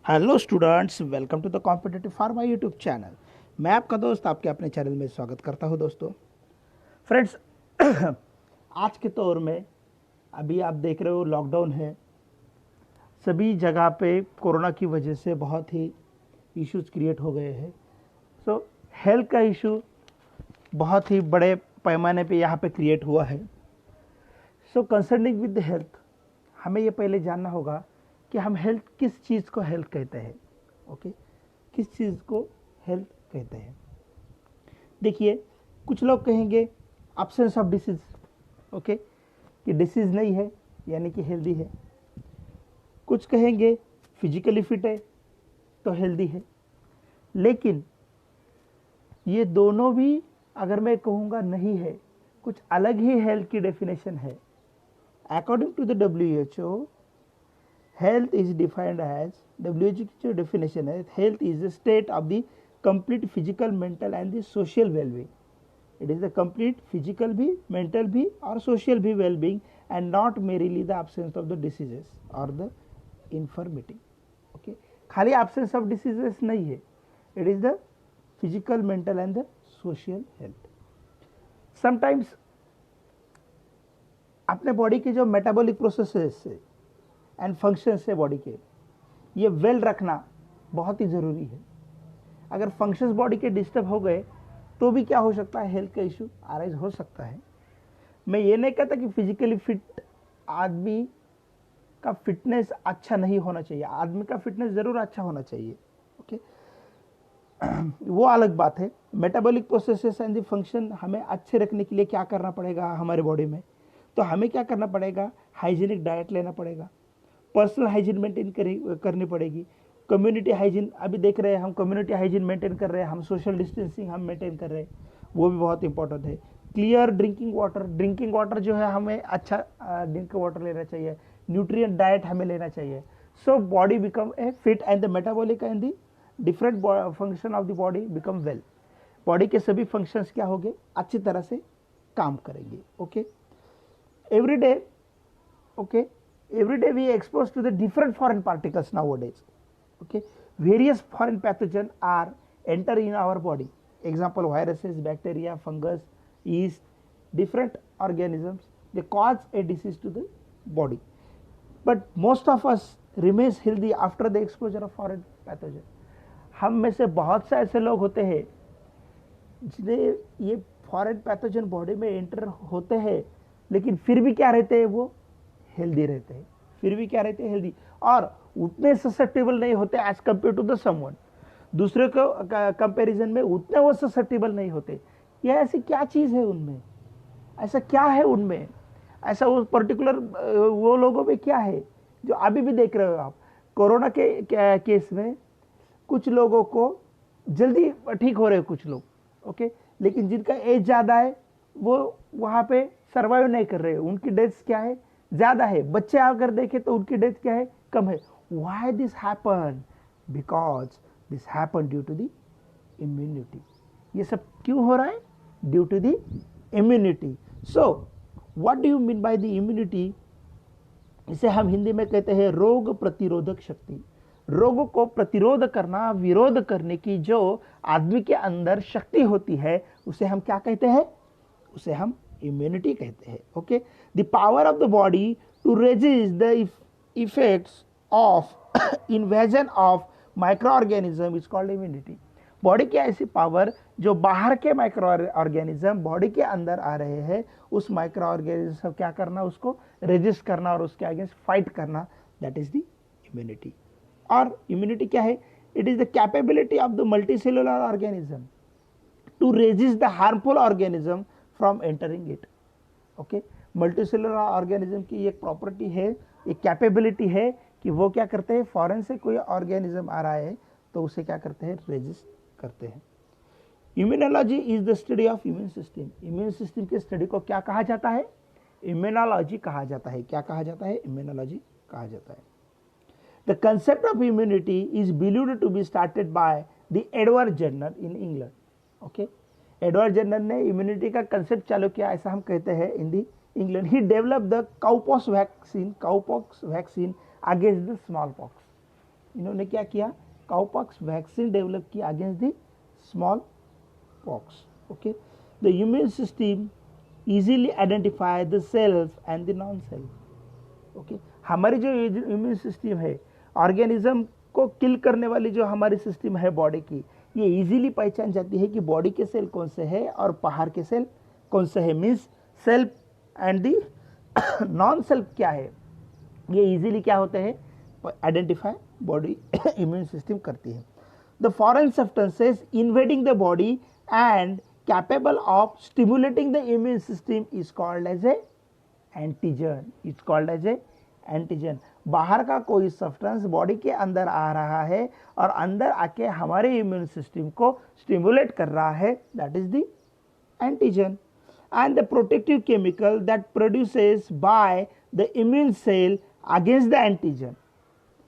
Hello students, welcome to the competitive pharma YouTube channel. मैं आपका दोस्त आपके अपने चैनल में स्वागत करता हूं। दोस्तों फ्रेंड्स, आज के दौर में अभी आप देख रहे हो लॉकडाउन है, सभी जगह पे कोरोना की वजह से बहुत ही इश्यूज क्रिएट हो गए हैं। सो हेल्थ का इशू बहुत ही बड़े पैमाने पे यहाँ पे क्रिएट हुआ है। सो कंसर्निंग विद द हेल्थ, हमें ये पहले जानना होगा कि हम हेल्थ किस चीज़ को हेल्थ कहते हैं। ओके, किस चीज़ को हेल्थ कहते हैं। देखिए, कुछ लोग कहेंगे एब्सेंस ऑफ डिसीज, ओके, कि डिसीज नहीं है यानी कि हेल्दी है। कुछ कहेंगे फिजिकली फिट है तो हेल्दी है। लेकिन ये दोनों भी अगर मैं कहूँगा नहीं है, कुछ अलग ही हेल्थ की डेफिनेशन है। According to the WHO, health is defined as, WHO definition as, health is a state of the complete physical, mental and the social well-being. It is the complete physical भी, mental भी और social भी well-being and not merely the absence of the diseases or the infirmity. Okay, खाली absence of diseases नहीं है, it is the physical, mental and the social health. Sometimes अपने body के जो मेटाबॉलिक प्रोसेसेस है एंड फंक्शंस है body के, ये वेल रखना बहुत ही ज़रूरी है। अगर फंक्शंस बॉडी के डिस्टर्ब हो गए तो भी क्या हो सकता है, हेल्थ का इशू अराइज हो सकता है। मैं ये नहीं कहता कि फिजिकली फिट आदमी का फिटनेस अच्छा नहीं होना चाहिए, आदमी का फिटनेस ज़रूर अच्छा होना चाहिए। ओके, वो अलग बात है। Metabolic processes and the function हमें अच्छे रखने के लिए क्या करना पड़ेगा हमारे बॉडी में, तो हमें क्या करना पड़ेगा, हाइजीनिक डाइट लेना पड़ेगा, पर्सनल हाइजीन मेंटेन करनी पड़ेगी, कम्युनिटी हाइजीन, अभी देख रहे हैं हम कम्युनिटी हाइजीन मेंटेन कर रहे हैं, हम सोशल डिस्टेंसिंग हम मेंटेन कर रहे हैं, वो भी बहुत इंपॉर्टेंट है। क्लियर ड्रिंकिंग वाटर जो है हमें अच्छा ड्रिंकिंग वाटर लेना चाहिए, न्यूट्रिएंट डाइट हमें लेना चाहिए। So body become a fit and the metabolic and the different function of the body become well. Body के सभी फंक्शंस क्या होंगे, अच्छी तरह से काम करेंगे। Okay, every day, okay, every day we are exposed to the different foreign particles nowadays. Okay, various foreign pathogens are enter in our body. Example, viruses, bacteria, fungus, yeast, different organisms, they cause a disease to the body, but most of us remains healthy after the exposure of foreign pathogen. हम में से बहुत से ऐसे लोग होते हैं जिन्हें ये फॉरेन पैथोजन बॉडी में एंटर होते हैं, लेकिन फिर भी क्या रहते हैं, वो हेल्दी रहते हैं, फिर भी क्या रहते हैं, हेल्दी, और उतने ससेप्टेबल नहीं होते as compare to the someone. दूसरे को कंपैरिजन में उतने वो ससेप्टेबल नहीं होते। ये ऐसी क्या चीज़ है उनमें, ऐसा क्या है उनमें, ऐसा वो पर्टिकुलर वो लोगों में क्या है जो अभी भी देख रहे हो आप। कोरोना के केस में कुछ लोगों को जल्दी ठीक हो रहे हैं कुछ लोग, ओके, लेकिन जिनका एज ज़्यादा है वो वहाँ पे सर्वाइव नहीं कर रहे, उनकी डेथ्स क्या है, ज़्यादा है। बच्चे अगर देखें तो उनकी डेथ क्या है, कम है। Why this happen, because this happen due to the immunity. ये सब क्यों हो रहा है, due to the immunity. So what do you mean by the immunity, इसे हम हिंदी में कहते हैं रोग प्रतिरोधक शक्ति। रोगों को प्रतिरोध करना, विरोध करने की जो आदमी के अंदर शक्ति होती है उसे हम क्या कहते हैं, उसे हम इम्यूनिटी कहते हैं। Okay, the power of the body to resist the effects of invasion of micro organism is called immunity. Body की ऐसी पावर जो बाहर के माइक्रो ऑर्गेनिज्म बॉडी के अंदर आ रहे हैं, उस माइक्रो ऑर्गेनिज्म क्या करना, उसको रेजिस्ट करना और उसके अगेंस्ट फाइट करना, दैट इज द इम्यूनिटी। और इम्यूनिटी क्या है, it is the capability of the multicellular organism to resist the harmful organism from entering it. Okay, multicellular organism की एक प्रॉपर्टी है, एक कैपेबिलिटी है कि वो क्या करते हैं, फॉरेन से कोई ऑर्गेनिज्म आ रहा है तो उसे क्या करते हैं, रेजिस्ट करते हैं। Immunology is the study of immune system. Immune system के स्टडी को क्या कहा जाता है, इम्यूनोलॉजी कहा जाता है। क्या कहा जाता है, इम्यूनोलॉजी कहा जाता है। The concept of immunity is believed to be started by the Edward Jenner in England. Okay, Edward Jenner ने इम्यूनिटी का कंसेप्ट चालू किया, ऐसा हम कहते हैं in the England. He developed the cowpox vaccine against the smallpox. इन्होंने क्या किया, काउपॉक्स वैक्सीन डेवलप किया against the smallpox. Okay, the immune system easily identify the self and the non self. Okay, हमारी जो immune system है, organism को किल करने वाली जो हमारी सिस्टम है बॉडी की, ये इजीली पहचान जाती है कि बॉडी के सेल कौन से है और बाहर के सेल कौन से है, means self and the non self क्या है, ये इजीली क्या होते हैं, आइडेंटिफाई बॉडी इम्यून सिस्टम करती है। The foreign substances invading the body and capable of stimulating the immune system is called as a antigen, is called as a antigen. बाहर का कोई सब्सटेंस बॉडी के अंदर आ रहा है और अंदर आके हमारे इम्यून सिस्टम को स्टिमुलेट कर रहा है, that is the antigen. And the protective chemical that produces by the immune cell against the antigen.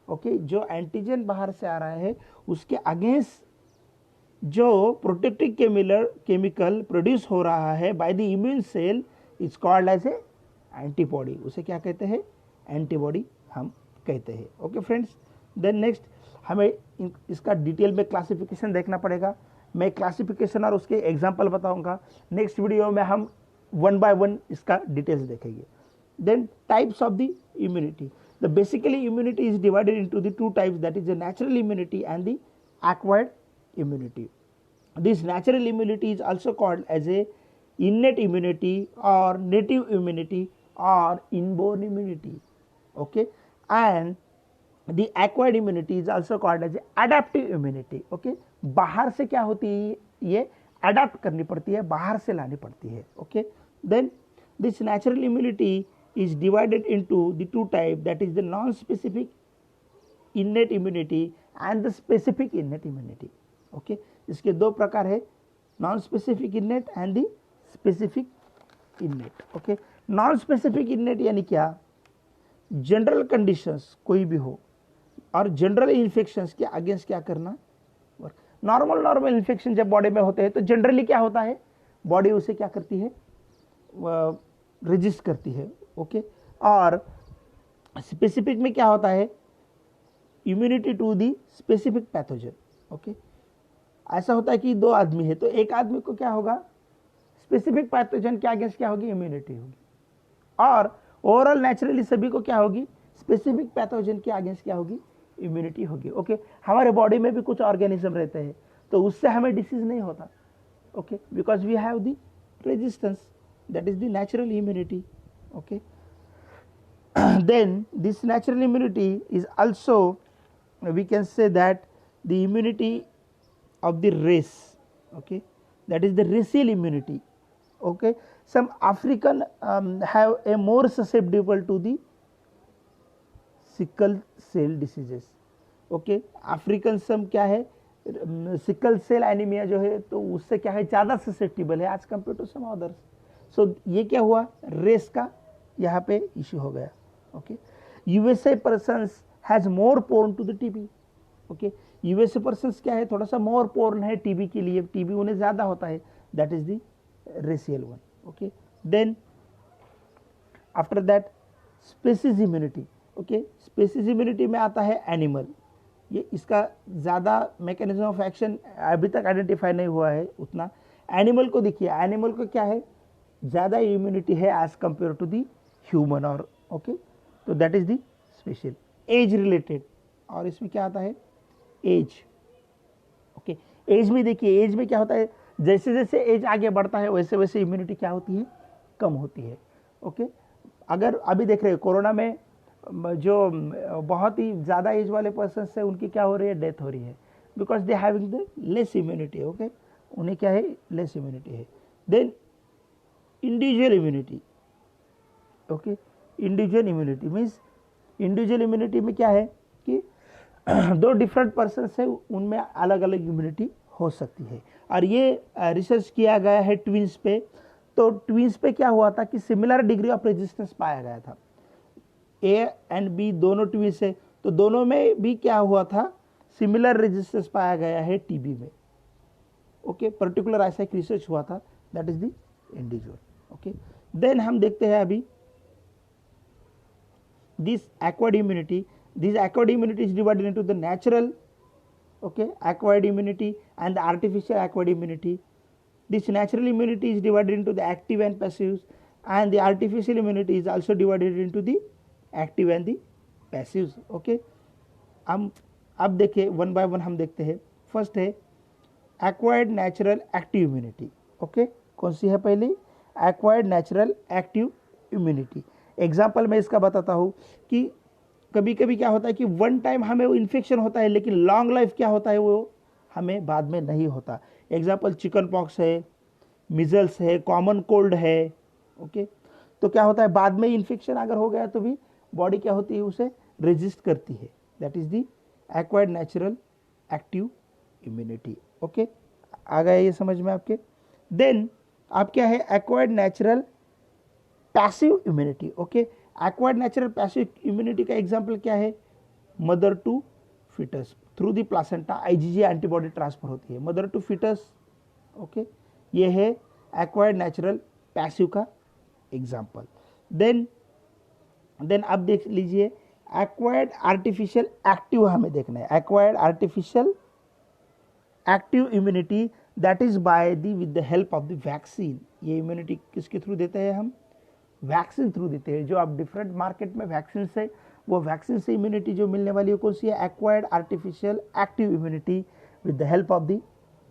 Okay, जो एंटीजन बाहर से आ रहा है उसके अगेंस्ट जो प्रोटेक्टिव केमिकल प्रोड्यूस हो रहा है by the immune cell is called as a antibody. उसे क्या कहते हैं, एंटीबॉडी हम कहते हैं। ओके फ्रेंड्स, देन नेक्स्ट हमें इसका डिटेल में क्लासिफिकेशन देखना पड़ेगा। मैं क्लासिफिकेशन और उसके एग्जाम्पल बताऊंगा। नेक्स्ट वीडियो में हम 1 by 1 इसका डिटेल्स देखेंगे। Then types of the immunity, the basically immunity is divided into the 2 types, that is the natural immunity and the acquired immunity. This natural immunity is also called as a innate immunity or native immunity or inborn immunity. Okay, and the acquired immunity is also called as adaptive immunity. Okay, बाहर से क्या होती है, ये adapt करनी पड़ती है, बाहर से लानी पड़ती है। Okay, then this natural immunity is divided into the 2 type, that is the non specific innate immunity and the specific innate immunity. Okay, इसके 2 प्रकार है, non specific innate and the specific innate. Okay, non specific innate यानी क्या, general conditions कोई भी हो और general infections के अगेंस्ट क्या करना, नॉर्मल इन्फेक्शन जब बॉडी में होते हैं तो जनरली क्या होता है, बॉडी उसे क्या करती है, रेजिस्ट करती है। ओके, और स्पेसिफिक में क्या होता है, immunity to the specific pathogen. Okay, ऐसा होता है कि 2 आदमी है तो एक आदमी को क्या होगा, स्पेसिफिक पैथोजन के अगेंस्ट क्या होगी, इम्यूनिटी होगी, और ओवरऑल नेचुरली सभी को क्या होगी, स्पेसिफिक पैथोजन के अगेंस्ट क्या होगी, इम्यूनिटी होगी। ओके, हमारे बॉडी में भी कुछ ऑर्गेनिज्म रहते हैं तो उससे हमें डिसीज नहीं होता। Okay, because we have the resistance, that is the natural immunity. Okay, then this natural immunity is also, we can say that the immunity of the race, okay, that is the racial immunity. Okay, some African have a more susceptible to the sickle cell diseases. Okay, African some क्या है, sickle cell anaemia जो है तो उससे क्या है, ज़्यादा susceptible है आज कंपेयर टू सम अदर्स। सो ये क्या हुआ, रेस का यहाँ पे इशू हो गया। Okay, USA persons has more prone to the TB. Okay, USA persons क्या है, थोड़ा सा मोर पोर्न है टीबी के लिए, टीबी उन्हें ज़्यादा होता है, that is the racial one. Okay, then after that species immunity. Okay, species immunity में आता है एनिमल, ये इसका ज़्यादा मैकेनिज्म ऑफ एक्शन अभी तक आइडेंटिफाई नहीं हुआ है उतना। एनिमल को देखिए, एनिमल को क्या है, ज़्यादा इम्यूनिटी है as compare to the human, और ओके, तो that is the special. Age related, और इसमें क्या आता है, एज। ओके, एज में देखिए, एज में क्या होता है, जैसे जैसे एज आगे बढ़ता है वैसे वैसे इम्यूनिटी क्या होती है, कम होती है। ओके, अगर अभी देख रहे हैं कोरोना में जो बहुत ही ज़्यादा एज वाले पर्सन है उनकी क्या हो रही है, डेथ हो रही है, because they having the less immunity. Okay, उन्हें क्या है, लेस इम्यूनिटी है। Then individual immunity. Okay, individual immunity means, individual immunity में क्या है कि 2 डिफरेंट पर्सन है उनमें अलग अलग इम्यूनिटी हो सकती है, और ये रिसर्च किया गया है ट्विंस पे। तो ट्विंस पे क्या हुआ था कि सिमिलर डिग्री ऑफ रेजिस्टेंस पाया गया था, ए एंड बी दोनों ट्विंस है तो दोनों में भी क्या हुआ था, सिमिलर रेजिस्टेंस पाया गया है टीबी में। ओके, पर्टिकुलर ऐसा एक रिसर्च हुआ था, that is the individual. Okay, then हम देखते हैं अभी this acquired immunity, This acquired immunity is divided into the natural, okay, acquired immunity and the artificial acquired immunity. This natural immunity is divided into the active and passive, and the artificial immunity is also divided into the active and the passive. Okay, हम अब देखें one by one हम देखते हैं. First है acquired natural active immunity. Okay, कौन सी है पहली? Acquired natural active immunity. Example मैं इसका बताता हूँ कि कभी कभी क्या होता है कि वन टाइम हमें वो इन्फेक्शन होता है, लेकिन लॉन्ग लाइफ क्या होता है वो हमें बाद में नहीं होता. एग्जाम्पल चिकन पॉक्स है, मिजल्स है, कॉमन कोल्ड है. ओके, तो क्या होता है बाद में इन्फेक्शन अगर हो गया तो भी बॉडी क्या होती है उसे रेजिस्ट करती है. That is the acquired natural active immunity. Okay, आ गया ये समझ में आपके. देन आप क्या है acquired natural passive immunity. Okay, acquired natural passive immunity का एग्जांपल क्या है? Mother to foetus through the placenta IgG antibody transfer होती है मदर टू फिटस. ओके, ये है एक्वायर्ड नेचुरल पैसिव का एग्जांपल. देन आप देख लीजिए एक्वायर्ड आर्टिफिशियल एक्टिव हमें देखना है. Acquired artificial active immunity that is by the with the help of the vaccine. ये इम्यूनिटी किसके थ्रू देते हैं हम? वैक्सीन थ्रू देते हैं. जो आप डिफरेंट मार्केट में वैक्सीन से, वो वैक्सीन से इम्यूनिटी जो मिलने वाली है कौन सी है? Acquired artificial active immunity with the help of the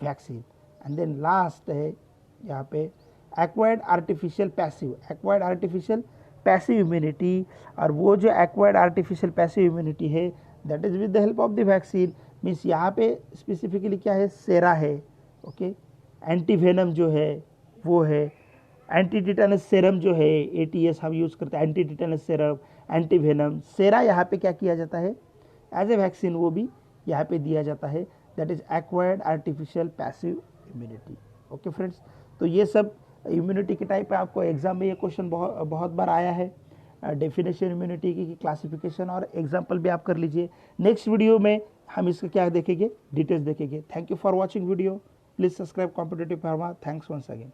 vaccine. And then last है यहाँ पे acquired artificial passive. Acquired artificial passive immunity, और वो जो एक्वायर्ड आर्टिफिशियल पैसिव इम्यूनिटी है that is with the help of the vaccine. Means यहाँ पे specifically क्या है? सेरा है. ओके, एंटीवेनम जो है वो है, एंटी टिटेनस सेरम जो है ATS हम यूज़ करते हैं, एंटी टिटेनस सेरम, एंटीवेनम. सेरा यहाँ पे क्या किया जाता है? एज ए वैक्सीन वो भी यहाँ पे दिया जाता है. That is acquired artificial passive immunity. Okay friends, तो ये सब इम्यूनिटी के टाइप पे आपको एग्जाम में ये क्वेश्चन बहुत बार आया है. डेफिनेशन इम्यूनिटी की क्लासिफिकेशन और एग्जाम्पल भी आप कर लीजिए. नेक्स्ट वीडियो में हम इसका क्या देखेंगे? डिटेल्स देखेंगे. Thank you for watching video. Please subscribe competitive pharma. Thanks once again.